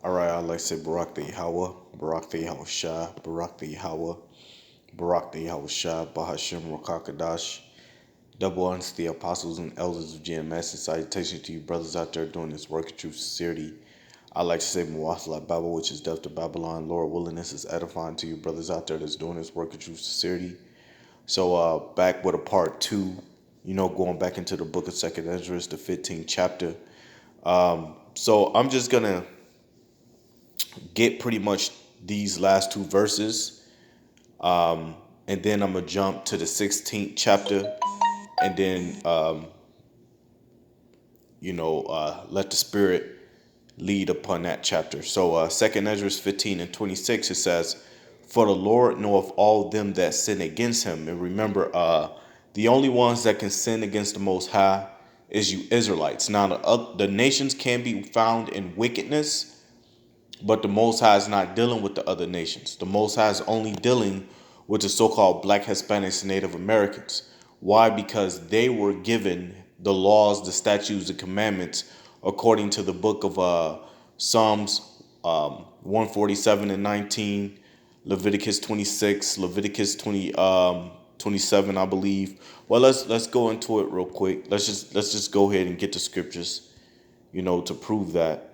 All right, I'd like to say Barak the Yahweh, Barak the Yahushua, Barak the Yahweh, Barak the Yahushua, Bahashim Rakakadash. Double honors to the apostles and elders of GMS, and salutations to you brothers out there doing this work of true sincerity. I'd like to say Muwathla Babel, which is death to Babylon. Lord willing, this is edifying to you brothers out there that's doing this work of true sincerity. So back with a part two, going back into the book of Second Ezra, the 15th chapter. So I'm just gonna get pretty much these last two verses, and then I'm gonna jump to the 16th chapter, and then let the Spirit lead upon that chapter. So Second Ezra 15 and 26, it says, "For the Lord knoweth all them that sin against him." And remember, the only ones that can sin against the Most High is you Israelites. Now the nations can be found in wickedness, but the Most High is not dealing with the other nations. The Most High is only dealing with the so-called Black, Hispanics, and Native Americans. Why? Because they were given the laws, the statutes, the commandments, according to the book of Psalms 147 and 19, Leviticus 26, Leviticus 27, I believe. Well, let's go into it real quick. Let's just go ahead and get the scriptures, to prove that.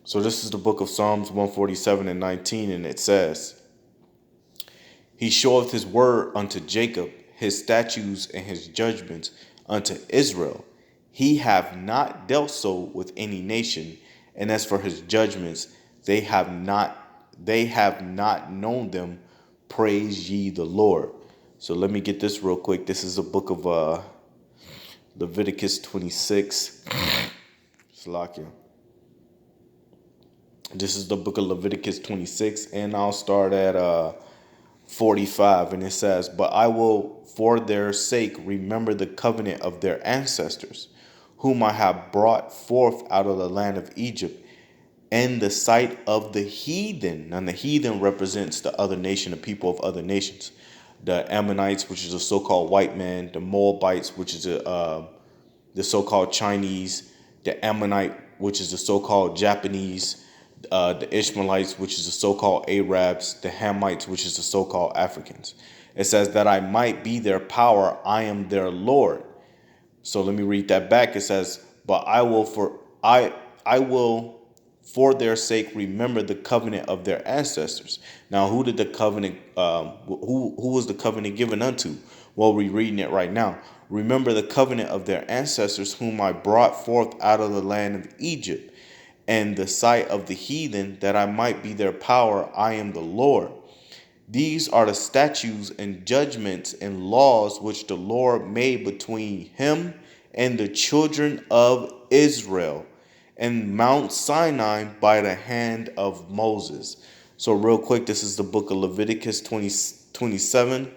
So this is the book of Psalms 147 and 19, and it says, "He showeth his word unto Jacob, his statutes and his judgments unto Israel. He hath not dealt so with any nation, and as for his judgments, they have not known them. Praise ye the Lord." So let me get this real quick. This is the book of Leviticus 26. Slakia. This is the book of Leviticus 26, and I'll start at 45, and it says, "But I will for their sake remember the covenant of their ancestors, whom I have brought forth out of the land of Egypt, in the sight of the heathen." And the heathen represents the other nation, the people of other nations. The Ammonites, which is a so-called white man, the Moabites, which is the so-called Chinese, the Ammonite, which is the so-called Japanese, the Ishmaelites, which is the so-called Arabs, the Hamites, which is the so-called Africans. It says that I might be their power, I am their Lord. So let me read that back. It says, "But I will for their sake remember the covenant of their ancestors." Now, who did the covenant? Who was the covenant given unto? Well, we're reading it right now. "Remember the covenant of their ancestors, whom I brought forth out of the land of Egypt, and the sight of the heathen, that I might be their power. I am the Lord. These are the statutes and judgments and laws which the Lord made between him and the children of Israel and Mount Sinai by the hand of Moses." So real quick, this is the book of Leviticus 27.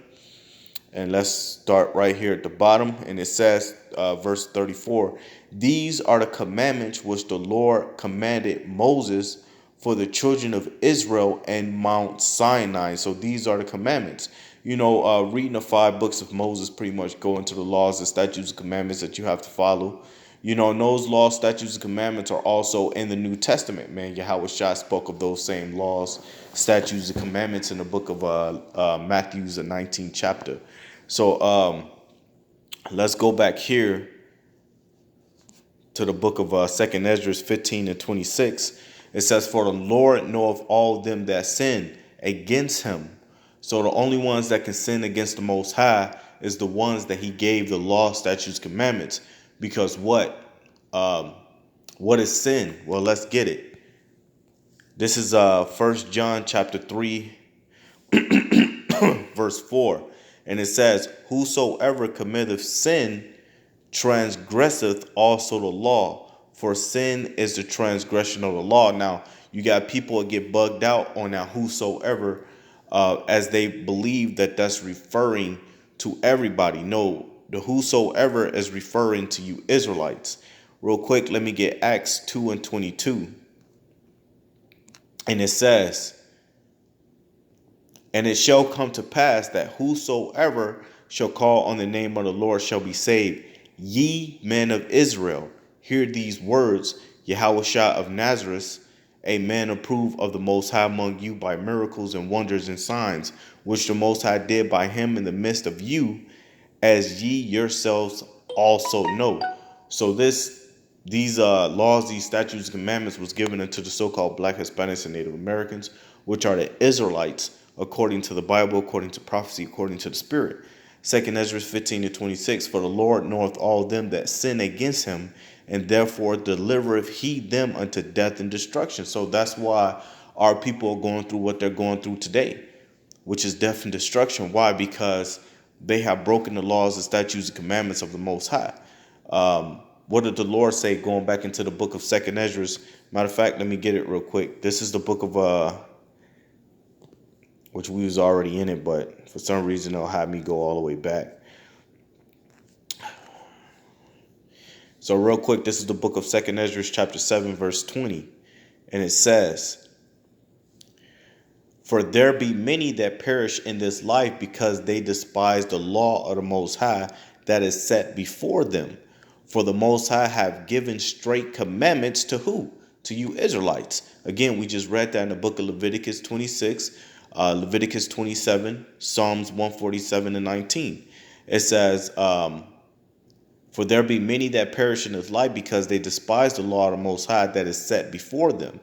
And let's start right here at the bottom. And it says, verse 34, "These are the commandments which the Lord commanded Moses for the children of Israel and Mount Sinai." So these are the commandments. Reading the 5 books of Moses pretty much go into the laws, the statutes, and commandments that you have to follow. And those laws, statutes, and commandments are also in the New Testament, man. Yahweh Shah spoke of those same laws, statutes, and commandments in the book of Matthew's, the 19th chapter. So let's go back here to the book of Second Ezra 15 and 26. It says, "For the Lord knoweth all them that sin against him." So the only ones that can sin against the Most High is the ones that he gave the law, statutes, commandments. Because what is sin? Well, let's get it. This is 1 John chapter 3, verse 4. And it says, "Whosoever committeth sin transgresseth also the law, for sin is the transgression of the law." Now, you got people that get bugged out on that "whosoever," as they believe that that's referring to everybody. No, the "whosoever" is referring to you Israelites. Real quick, let me get Acts 2 and 22. And it says, "And it shall come to pass that whosoever shall call on the name of the Lord shall be saved. Ye men of Israel, hear these words, Yahushua of Nazareth, a man approved of the Most High among you by miracles and wonders and signs, which the Most High did by him in the midst of you, as ye yourselves also know. So these laws, these statutes, and commandments was given unto the so-called Black, Hispanics, and Native Americans, which are the Israelites, according to the Bible, according to prophecy, according to the Spirit. 2 Ezra 15-26, for the Lord knoweth all them that sin against him, and therefore delivereth he them unto death and destruction. So that's why our people are going through what they're going through today, which is death and destruction. Why? Because they have broken the laws, the statutes, and commandments of the Most High. What did the Lord say going back into the book of 2 Ezra? Matter of fact, let me get it real quick. This is the book of which we was already in it, but for some reason they'll have me go all the way back. So real quick, this is the book of 2 Ezra chapter 7, verse 20. And it says, for there be many that perish in this life because they despise the law of the Most High that is set before them. For the Most High have given straight commandments to who? To you Israelites. Again, we just read that in the book of Leviticus 26, Leviticus 27, Psalms 147 and 19. It says, for there be many that perish in this life because they despise the law of the Most High that is set before them.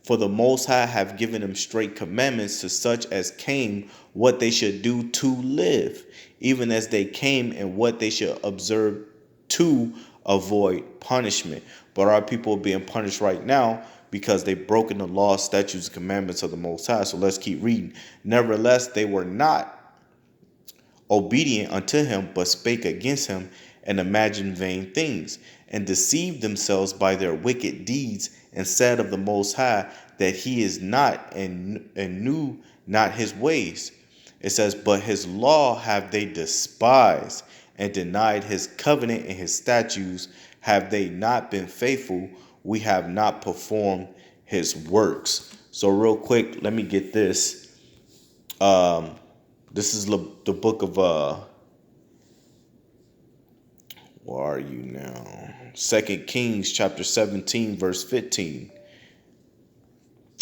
For the Most High have given them straight commandments to such as came what they should do to live, even as they came and what they should observe to avoid punishment. But our people are being punished right now because they've broken the law, statutes, and commandments of the Most High. So let's keep reading. Nevertheless, they were not obedient unto him, but spake against him and imagined vain things, and deceived themselves by their wicked deeds, and said of the Most High that he is not, and knew not his ways. It says, but his law have they despised, and denied his covenant and his statutes. Have they not been faithful? We have not performed his works. So real quick, let me get this. This is the book of where are you now? 2 Kings chapter 17, verse 15.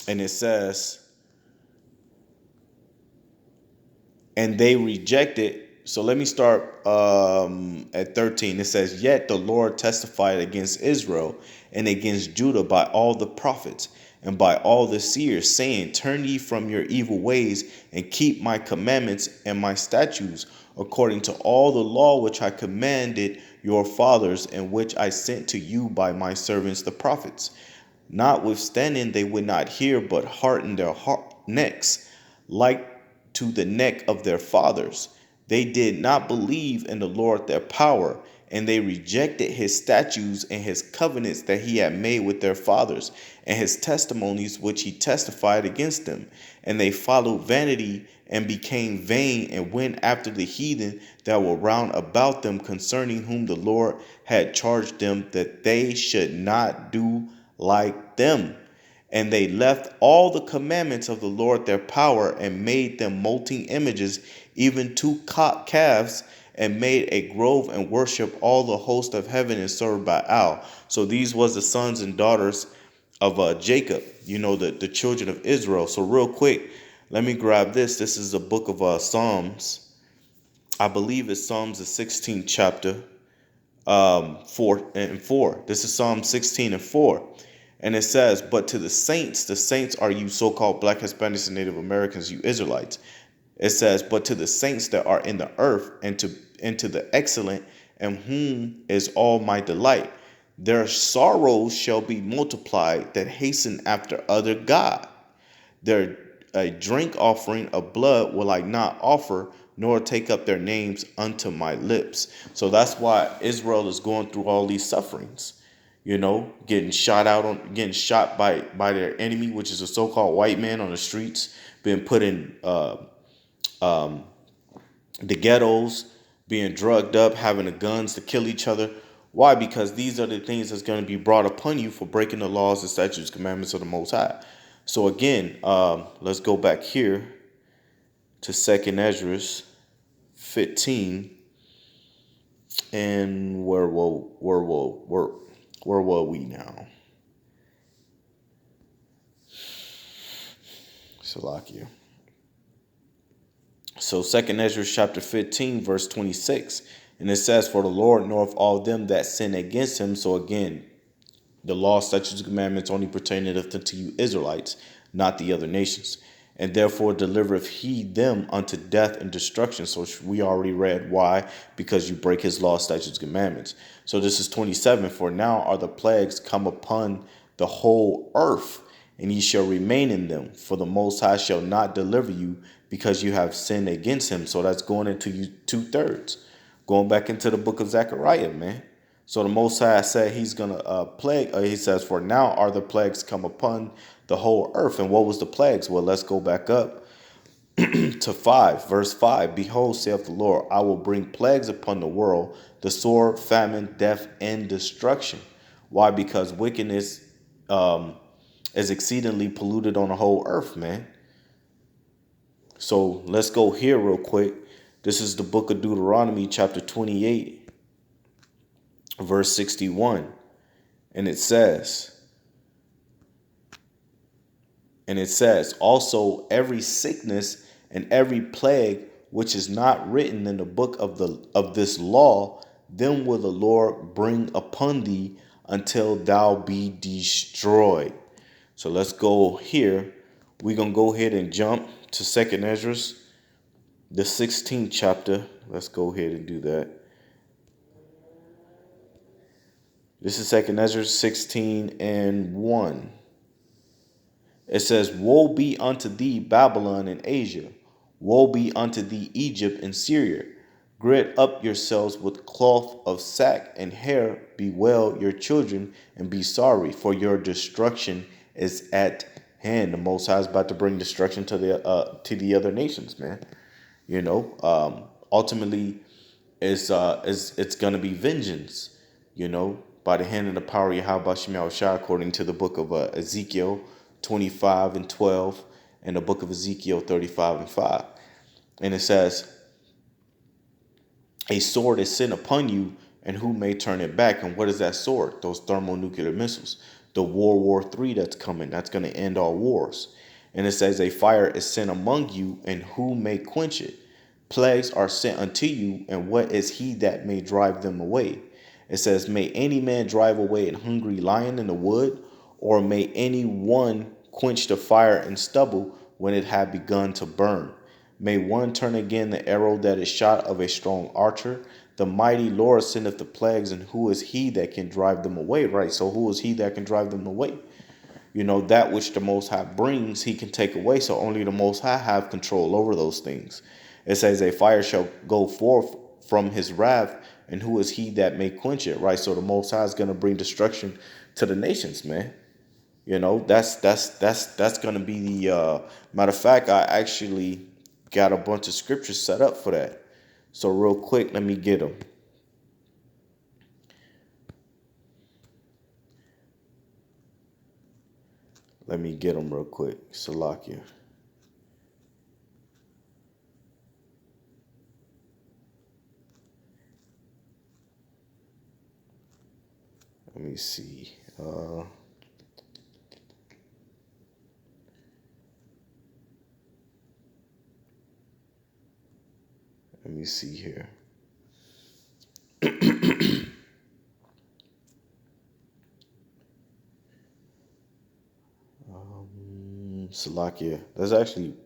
And it says, and they rejected. So let me start at 13. It says, yet the Lord testified against Israel and against Judah by all the prophets and by all the seers, saying, turn ye from your evil ways and keep my commandments and my statutes, according to all the law which I commanded your fathers, and which I sent to you by my servants the prophets. Notwithstanding, they would not hear, but hardened their necks, like to the neck of their fathers. They did not believe in the Lord their power, and they rejected his statutes and his covenants that he had made with their fathers, and his testimonies which he testified against them. And they followed vanity and became vain, and went after the heathen that were round about them, concerning whom the Lord had charged them that they should not do like them. And they left all the commandments of the Lord their power, and made them molten images, even 2 calves, and made a grove, and worship all the host of heaven, and served Baal. So these was the sons and daughters of Jacob, the children of Israel. So real quick, let me grab this. This is the book of Psalms. I believe it's Psalms the 16th chapter, 4 and 4. This is Psalm 16 and 4. And it says, but to the saints are you so-called Black, Hispanics, and Native Americans, you Israelites. It says, but to the saints that are in the earth, and to the excellent, and whom is all my delight, their sorrows shall be multiplied that hasten after other God. Their a drink offering of blood will I not offer, nor take up their names unto my lips. So that's why Israel is going through all these sufferings. Getting shot by their enemy, which is a so-called white man on the streets, being put in the ghettos, being drugged up, having the guns to kill each other. Why? Because these are the things that's going to be brought upon you for breaking the laws, the statutes, commandments of the Most High. So again, let's go back here to 2 Ezra 15, and where Where were we now? Salakia. So 2nd Ezra chapter 15, verse 26. And it says, "For the Lord knoweth all them that sin against him." So again, the law, statutes, and commandments only pertaineth unto you Israelites, not the other nations. "And therefore delivereth he them unto death and destruction." So we already read why. Because you break his law, statutes, and commandments. So this is 27. "For now are the plagues come upon the whole earth, and ye shall remain in them. For the Most High shall not deliver you, because you have sinned against him." So that's going into you 2/3. Going back into the book of Zechariah, man. So the Most High said he's going to plague. He says, "For now are the plagues come upon the whole earth." And what was the plagues? Well, let's go back up to 5, verse 5. "Behold, saith the Lord, I will bring plagues upon the world, the sword, famine, death, and destruction." Why? Because wickedness is exceedingly polluted on the whole earth, man. So let's go here real quick. This is the book of Deuteronomy, chapter 28, verse 61. And it says, "Also every sickness and every plague which is not written in the book of this law, them will the Lord bring upon thee until thou be destroyed." So let's go here. We're going to go ahead and jump to 2nd Ezra, the 16th chapter. Let's go ahead and do that. This is 2nd Ezra 16 and 1. It says, "Woe be unto thee, Babylon and Asia. Woe be unto thee, Egypt and Syria. Gird up yourselves with cloth of sack and hair. Bewail your children and be sorry, for your destruction is at hand." The Most High is about to bring destruction to the other nations, man. Ultimately, it's gonna be vengeance. By the hand and the power of Yahweh Shemel Shah, according to the book of Ezekiel 25 and 12, and the book of Ezekiel 35 and 5. And it says, "A sword is sent upon you, and who may turn it back?" And what is that sword? Those thermonuclear missiles. The World War III that's coming. That's going to end all wars. And it says, "A fire is sent among you, and who may quench it? Plagues are sent unto you, and what is he that may drive them away?" It says, "May any man drive away an hungry lion in the wood, or may any one quench the fire in stubble when it had begun to burn? May one turn again the arrow that is shot of a strong archer? The mighty Lord sendeth the plagues, and who is he that can drive them away?" Right? So who is he that can drive them away? That which the Most High brings, he can take away. So only the Most High have control over those things. It says, "A fire shall go forth from his wrath, and who is he that may quench it?" Right? So the Most High is going to bring destruction to the nations, man. That's going to be the matter of fact. I actually got a bunch of scriptures set up for that. So real quick, let me get them. Real quick. Salakia. Let me see. Let me see here. Salakia. That's actually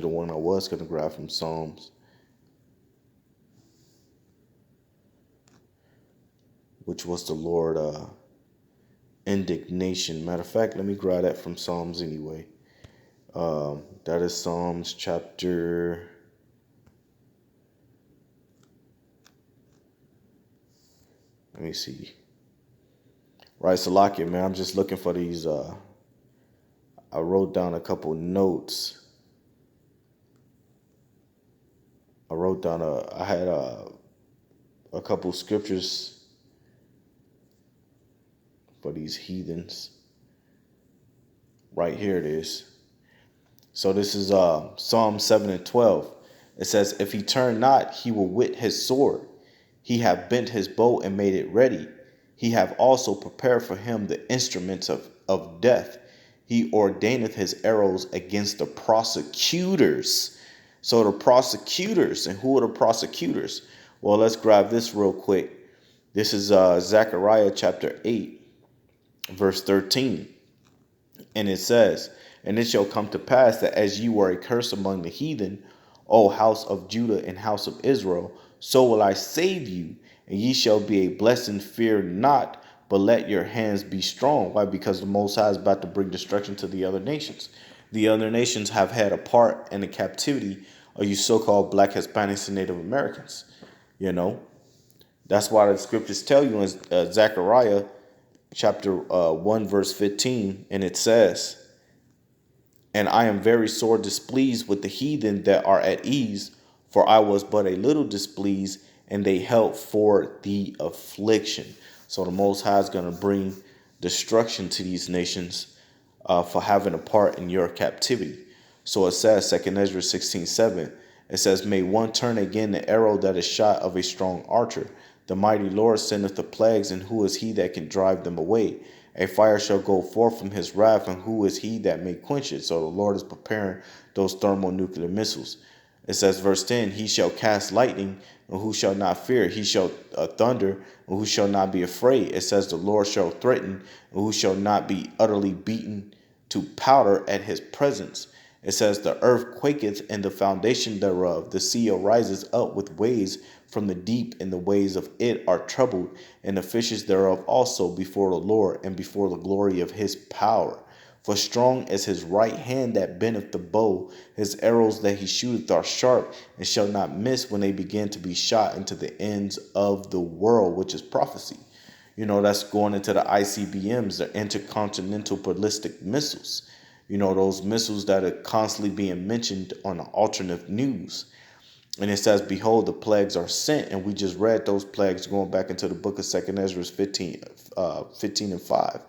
the one I was going to grab from Psalms, which was the Lord indignation. Matter of fact, let me grab that from Psalms anyway. That is Psalms chapter. Let me see. Right, Salakia, man. I'm just looking for these. I wrote down a couple notes. I had a couple scriptures for these heathens. Right here it is. So this is Psalm 7 and 12. It says, "If he turn not, he will whet his sword. He hath bent his bow and made it ready. He have also prepared for him the instruments of death. He ordaineth his arrows against the prosecutors. So the prosecutors, and who are the prosecutors? Well, let's grab this real quick. This is Zechariah chapter 8, verse 13. And it says, "And it shall come to pass that as you were a curse among the heathen, O house of Judah and house of Israel, so will I save you, and ye shall be a blessing. Fear not, but let your hands be strong." Why? Because the Most High is about to bring destruction to the other nations. The other nations have had a part in the captivity of you so-called Black, Hispanics, and Native Americans. You know, that's why the scriptures tell you in Zechariah chapter 1, verse 15, and it says, "And I am very sore displeased with the heathen that are at ease, for I was but a little displeased, and they helped for the affliction." So the Most High is going to bring destruction to these nations for having a part in your captivity. So it says, 2 Ezra 16:7, it says, "May one turn again the arrow that is shot of a strong archer. The mighty Lord sendeth the plagues, and who is he that can drive them away? A fire shall go forth from his wrath, and who is he that may quench it?" So the Lord is preparing those thermonuclear missiles. It says, verse 10, "He shall cast lightning, and who shall not fear? He shall thunder, and who shall not be afraid?" It says, "The Lord shall threaten, and who shall not be utterly beaten to powder at his presence." It says, "The earth quaketh, and the foundation thereof. The sea arises up with waves from the deep, and the waves of it are troubled, and the fishes thereof also before the Lord, and before the glory of his power. For strong is his right hand that bendeth the bow. His arrows that he shooteth are sharp, and shall not miss when they begin to be shot into the ends of the world," which is prophecy. You know, that's going into the ICBMs, the intercontinental ballistic missiles. You know, those missiles that are constantly being mentioned on the alternate news. And it says, "Behold, the plagues are sent." And we just read those plagues going back into the book of 2 Ezra 15 and 5.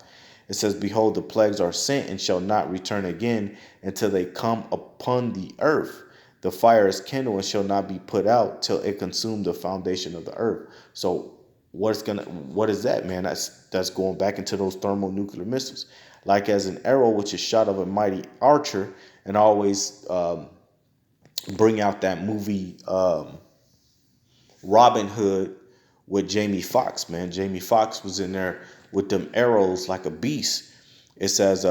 It says, "Behold, the plagues are sent and shall not return again until they come upon the earth. The fire is kindled and shall not be put out till it consume the foundation of the earth." So what is that, man? That's going back into those thermonuclear missiles. "Like as an arrow which is shot of a mighty archer," and always bring out that movie Robin Hood with Jamie Foxx, man. Jamie Foxx was in there with them arrows like a beast. It says,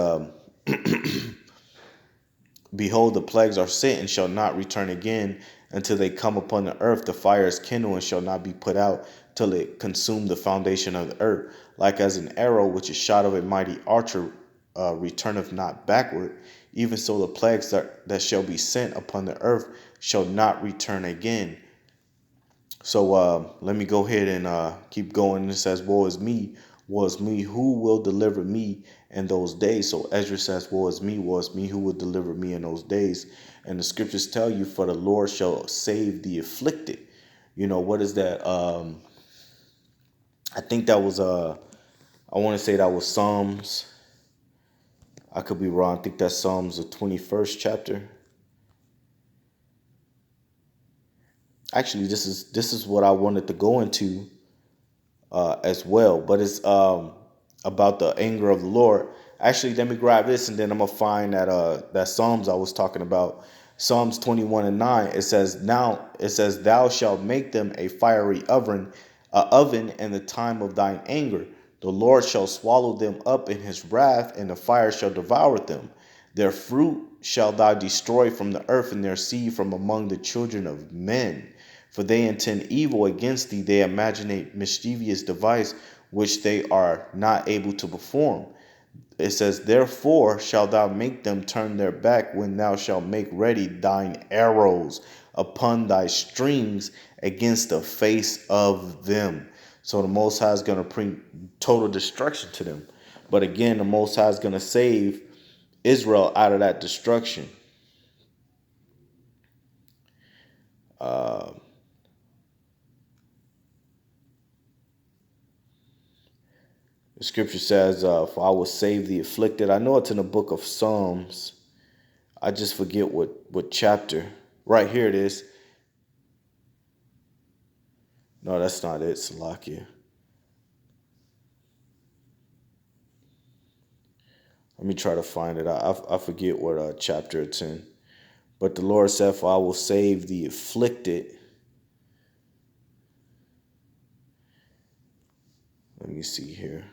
"Behold, the plagues are sent and shall not return again until they come upon the earth. The fire is kindled and shall not be put out till it consume the foundation of the earth. Like as an arrow which is shot of a mighty archer returneth not backward, even so the plagues that shall be sent upon the earth shall not return again." So let me go ahead and keep going. It says, woe is me, who will deliver me in those days?" So Ezra says, woe is me, who will deliver me in those days? And the scriptures tell you, "For the Lord shall save the afflicted." You know, what is that? I think that was, I want to say that was Psalms. I could be wrong. I think that's Psalms, the 21st chapter. Actually, this is what I wanted to go into as well, but it's about the anger of the Lord. Actually, let me grab this, and then I'm gonna find that Psalms I was talking about. Psalms 21 and 9. It says, "Thou shalt make them a fiery oven in the time of thine anger. The Lord shall swallow them up in his wrath, and the fire shall devour them. Their fruit shall thou destroy from the earth, and their seed from among the children of men. For they intend evil against thee, they imagine a mischievous device which they are not able to perform." It says, "Therefore shalt thou make them turn their back when thou shalt make ready thine arrows upon thy strings against the face of them." So the Most High is going to bring total destruction to them. But again, the Most High is going to save Israel out of that destruction. The scripture says, "For I will save the afflicted." I know it's in the book of Psalms. I just forget what chapter. Right here it is. No, that's not it, Salakia. Let me try to find it. I forget what chapter it's in. But the Lord said, "For I will save the afflicted." Let me see here.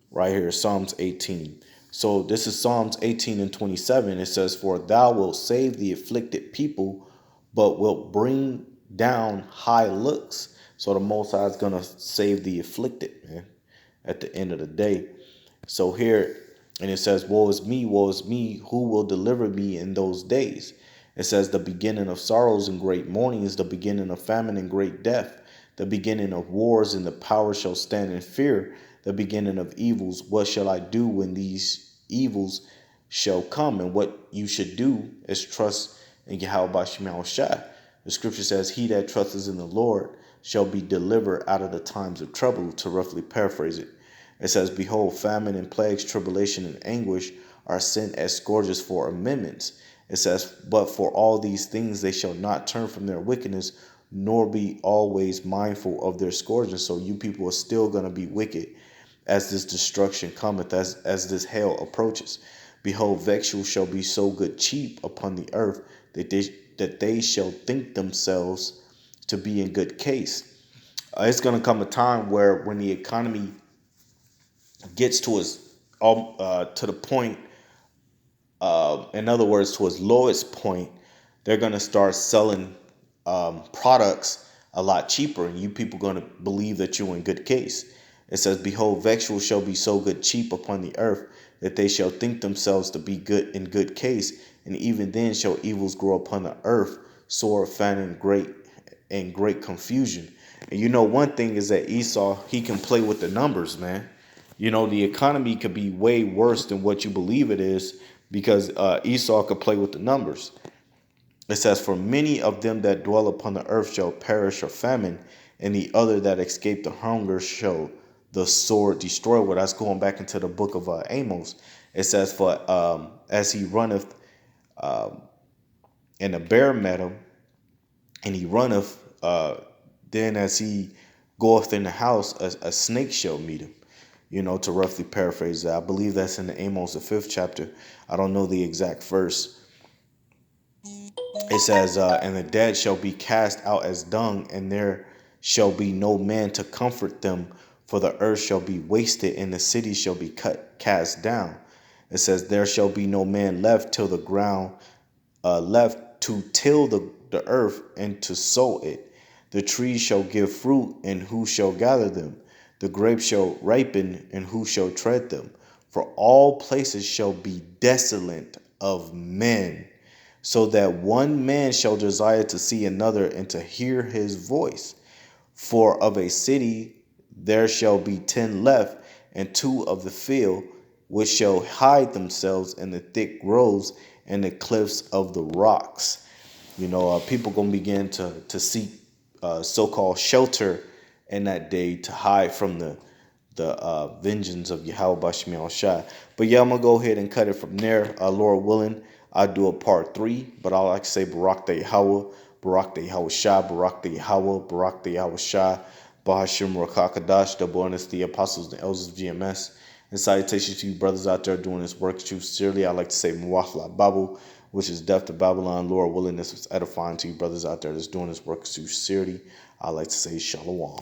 Right here, Psalms 18. So this is Psalms 18 and 27. It says, "For thou wilt save the afflicted people, but wilt bring down high looks." So the Most High is going to save the afflicted, man, at the end of the day. So here, and it says, woe is me, who will deliver me in those days? It says, the beginning of sorrows and great mourning is the beginning of famine and great death, the beginning of wars, and the power shall stand in fear, the beginning of evils. What shall I do when these evils shall come? And what you should do is trust in Yahweh Bashim Shai. The scripture says, he that trusteth in the Lord shall be delivered out of the times of trouble, to roughly paraphrase it. It says, behold, famine and plagues, tribulation and anguish are sent as scourges for amendments. It says, but for all these things they shall not turn from their wickedness, nor be always mindful of their scourges. So you people are still going to be wicked as this destruction cometh, as this hell approaches. Behold, vexual shall be so good cheap upon the earth that they shall think themselves to be in good case. It's going to come a time where when the economy gets to the point, in other words, to its lowest point, they're going to start selling products a lot cheaper, and you people going to believe that you're in good case. It says, behold, vexual shall be so good cheap upon the earth that they shall think themselves to be good in good case, and even then shall evils grow upon the earth, sore, famine, and great confusion. And you know, one thing is that Esau, he can play with the numbers, man. You know, the economy could be way worse than what you believe it is, because Esau could play with the numbers. It says, for many of them that dwell upon the earth shall perish of famine, and the other that escape the hunger shall the sword destroy. Well, that's going back into the book of Amos. It says, for as he runneth, and a bear met him, and he runneth, then as he goeth in the house, a snake shall meet him. You know, to roughly paraphrase that. I believe that's in the Amos, the 5th chapter. I don't know the exact verse. It says, and the dead shall be cast out as dung, and there shall be no man to comfort them, for the earth shall be wasted, and the city shall be cast down. It says, there shall be no man left till the ground, left to till the earth and to sow it. The trees shall give fruit, and who shall gather them? The grapes shall ripen, and who shall tread them? For all places shall be desolate of men, so that one man shall desire to see another and to hear his voice. For of a city there shall be 10 left, and 2 of the field, which shall hide themselves in the thick groves and the cliffs of the rocks. You know, people going to begin to seek so-called shelter in that day, to hide from the vengeance of Yahweh Bashim Shai. But yeah, I'm going to go ahead and cut it from there. Lord willing, I'll do a part 3. But I like to say Barak the Yahweh, Barak the Yahweh Shai, Barak the Yahweh, Barak the Yahweh Shai, Bahashim Rakakadash, the bonus, the apostles, the elders of GMS. And salutations to you brothers out there doing this work. True, sincerely, I like to say Muwafla Babu, which is death to Babylon. Lord willing, this was edifying to you brothers out there that's doing this work. Sincerely, I like to say Shalom.